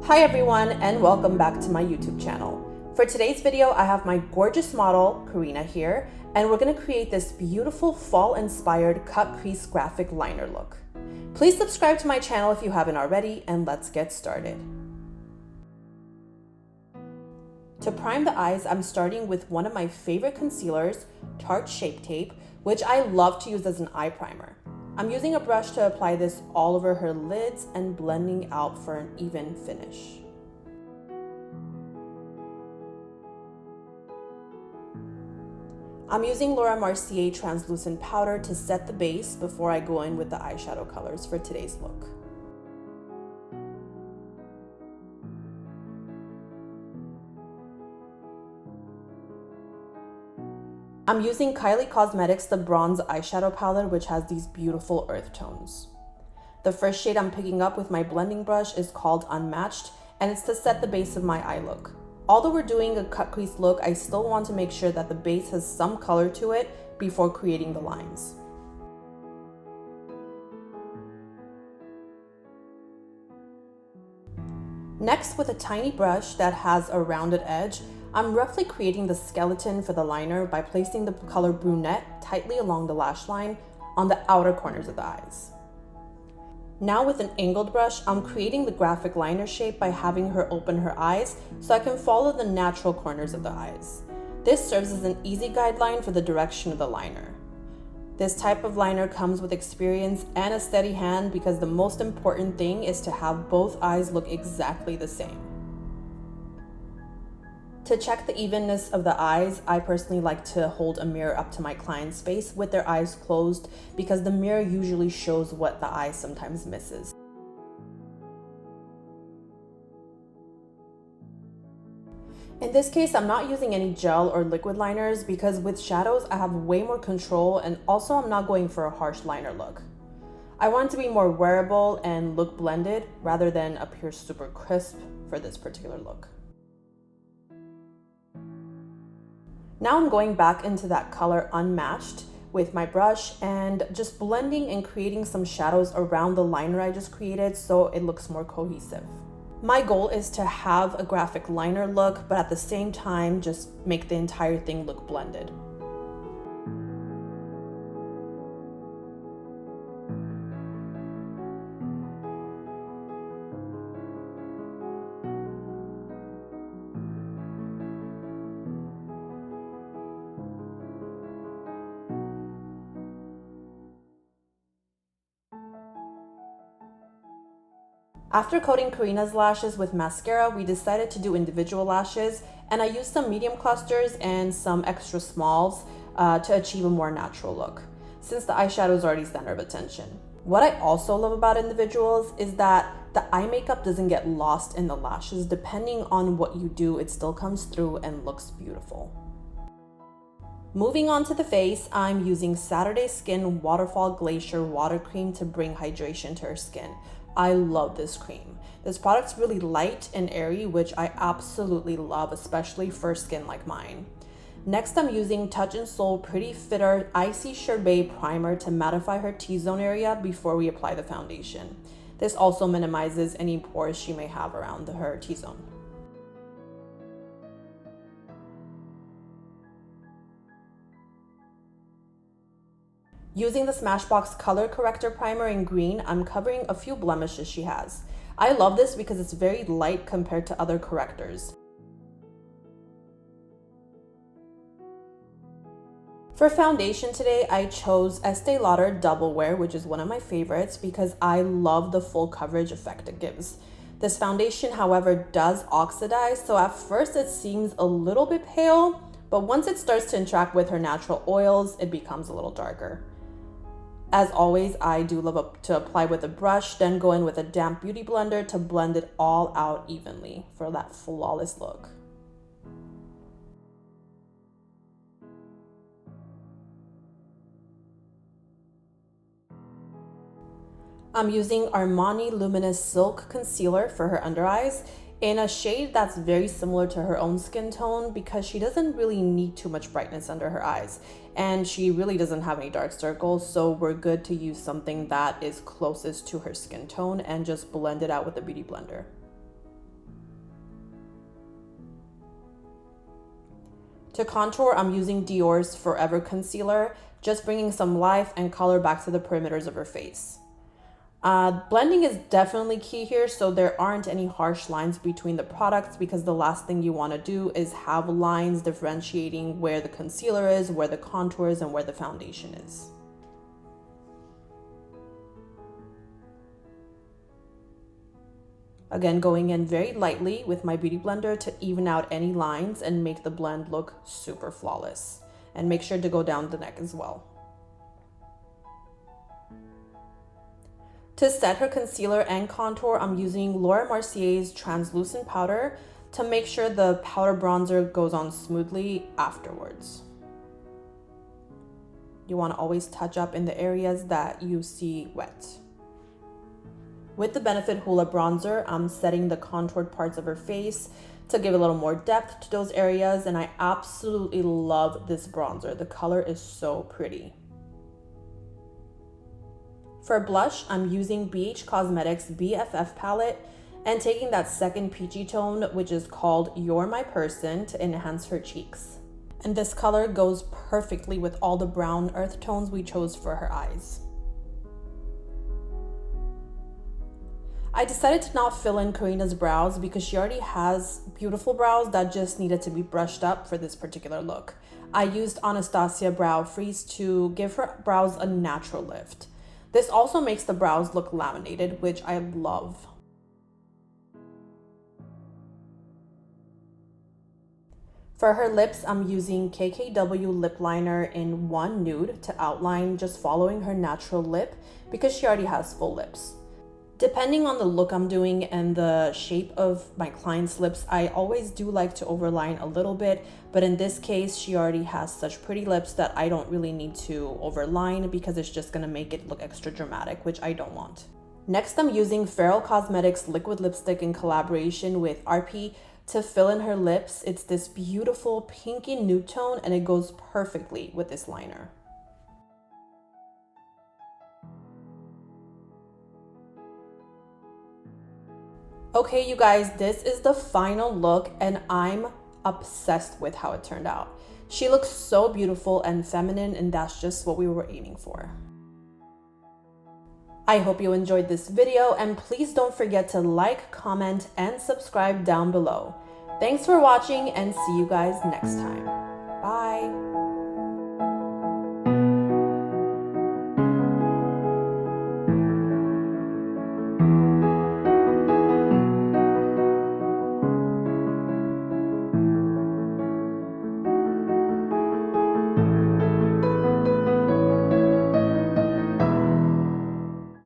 Hi everyone, and welcome back to my YouTube channel. For today's video, I have my gorgeous model, Karina, here, and we're gonna create this beautiful fall-inspired cut crease graphic liner look. Please subscribe to my channel if you haven't already, and let's get started. To prime the eyes, I'm starting with one of my favorite concealers, Tarte Shape Tape, which I love to use as an eye primer. I'm using a brush to apply this all over her lids and blending out for an even finish. I'm using Laura Mercier translucent powder to set the base before I go in with the eyeshadow colors for today's look. I'm using Kylie Cosmetics the Bronze Eyeshadow Palette, which has these beautiful earth tones. The first shade I'm picking up with my blending brush is called Unmatched, and it's to set the base of my eye look. Although we're doing a cut crease look, I still want to make sure that the base has some color to it before creating the lines. Next, with a tiny brush that has a rounded edge, I'm roughly creating the skeleton for the liner by placing the color brunette tightly along the lash line on the outer corners of the eyes. Now with an angled brush, I'm creating the graphic liner shape by having her open her eyes so I can follow the natural corners of the eyes. This serves as an easy guideline for the direction of the liner. This type of liner comes with experience and a steady hand because the most important thing is to have both eyes look exactly the same. To check the evenness of the eyes, I personally like to hold a mirror up to my client's face with their eyes closed because the mirror usually shows what the eye sometimes misses. In this case, I'm not using any gel or liquid liners because with shadows, I have way more control, and also I'm not going for a harsh liner look. I want it to be more wearable and look blended rather than appear super crisp for this particular look. Now I'm going back into that color Unmatched with my brush and just blending and creating some shadows around the liner I just created so it looks more cohesive. My goal is to have a graphic liner look, but at the same time, just make the entire thing look blended. After coating Karina's lashes with mascara, we decided to do individual lashes, and I used some medium clusters and some extra smalls to achieve a more natural look, since the eyeshadow is already center of attention. What I also love about individuals is that the eye makeup doesn't get lost in the lashes. Depending on what you do, it still comes through and looks beautiful. Moving on to the face, I'm using Saturday Skin Waterfall Glacier Water Cream to bring hydration to her skin. I love this cream. This product's really light and airy, which I absolutely love, especially for skin like mine. Next, I'm using Touch in Sol Pretty Fitter Icy Sherbet Primer to mattify her T-zone area before we apply the foundation. This also minimizes any pores she may have around her T-zone. Using the Smashbox Color Corrector Primer in green, I'm covering a few blemishes she has. I love this because it's very light compared to other correctors. For foundation today, I chose Estee Lauder Double Wear, which is one of my favorites because I love the full coverage effect it gives. This foundation, however, does oxidize, so at first it seems a little bit pale, but once it starts to interact with her natural oils, it becomes a little darker. As always, I do love to apply with a brush, then go in with a damp beauty blender to blend it all out evenly for that flawless look. I'm using Armani Luminous Silk Concealer for her under eyes in a shade that's very similar to her own skin tone because she doesn't really need too much brightness under her eyes, and she really doesn't have any dark circles, so we're good to use something that is closest to her skin tone and just blend it out with a beauty blender. To contour, I'm using Dior's Forever Concealer, just bringing some life and color back to the perimeters of her face. Blending is definitely key here, so there aren't any harsh lines between the products, because the last thing you want to do is have lines differentiating where the concealer is, where the contour is, and where the foundation is. Again, going in very lightly with my beauty blender to even out any lines and make the blend look super flawless. And make sure to go down the neck as well. To set her concealer and contour, I'm using Laura Mercier's translucent powder to make sure the powder bronzer goes on smoothly afterwards. You want to always touch up in the areas that you see wet. With the Benefit Hoola bronzer, I'm setting the contoured parts of her face to give a little more depth to those areas, and I absolutely love this bronzer. The color is so pretty. For blush, I'm using BH Cosmetics BFF palette and taking that second peachy tone, which is called You're My Person, to enhance her cheeks. And this color goes perfectly with all the brown earth tones we chose for her eyes. I decided to not fill in Karina's brows because she already has beautiful brows that just needed to be brushed up for this particular look. I used Anastasia Brow Freeze to give her brows a natural lift. This also makes the brows look laminated, which I love. For her lips, I'm using KKW lip liner in 1 Nude to outline, just following her natural lip because she already has full lips. Depending on the look I'm doing and the shape of my client's lips, I always do like to overline a little bit, but in this case, she already has such pretty lips that I don't really need to overline because it's just gonna make it look extra dramatic, which I don't want. Next, I'm using Feral Cosmetics liquid lipstick in collaboration with RP to fill in her lips. It's this beautiful pinky nude tone and it goes perfectly with this liner. Okay, you guys, this is the final look and I'm obsessed with how it turned out. She looks so beautiful and feminine, and that's just what we were aiming for. I hope you enjoyed this video, and please don't forget to like, comment, and subscribe down below. Thanks for watching and see you guys next time. Bye.